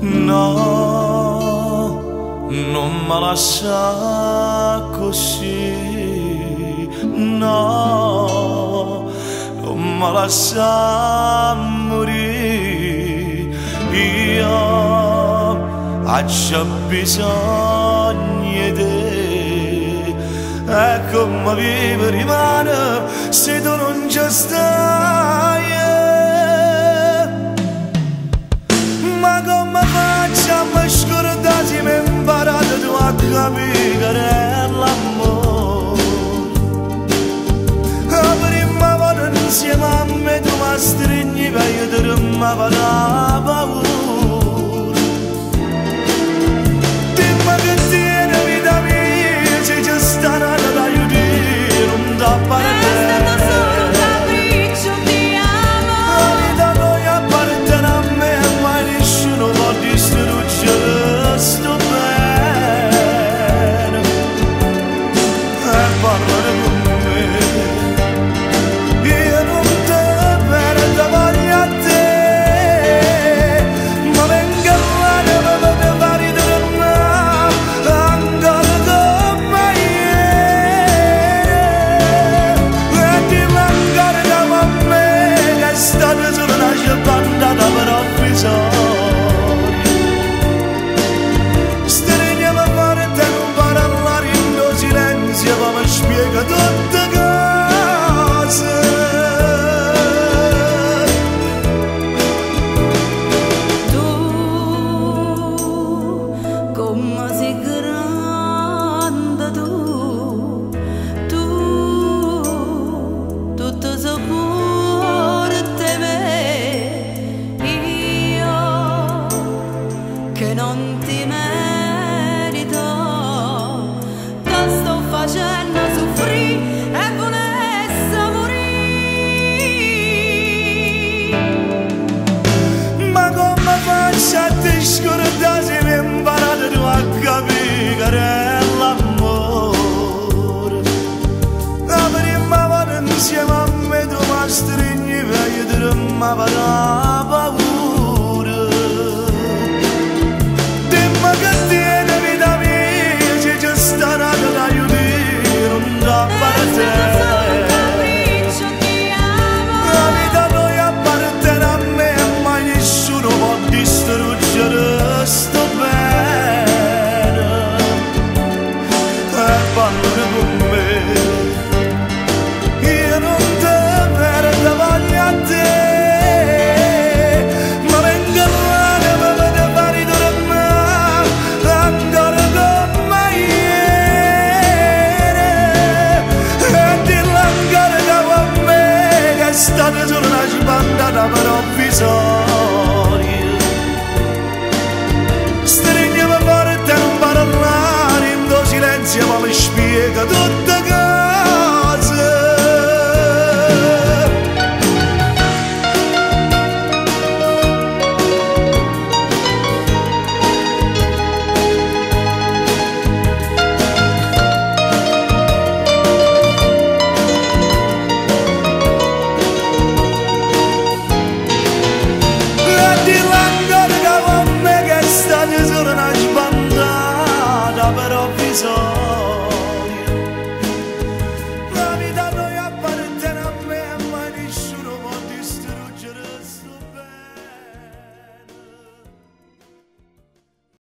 No, non mi lascia così, no, non mi lascia morire. Io ho bisogno di te, e come vivo rimane se tu non ci stai. Ma come faccio a mi scordare se mi hai imparato tu a capire che è l'amore? La prima volta insieme a me tu mi stringi per aiutarmi a fare la paura. Dimmi che tieni vita mia, se ci sta nata da aiutare, non da parte. Che non ti merito, ti sto facendo soffrire e volessi morire. Ma come faccio a te scordare se mi hai imparato tu a capire che è l'amore? La prima volta insieme a me tu mi stringi per aiutarmi a fare la paura. Stop.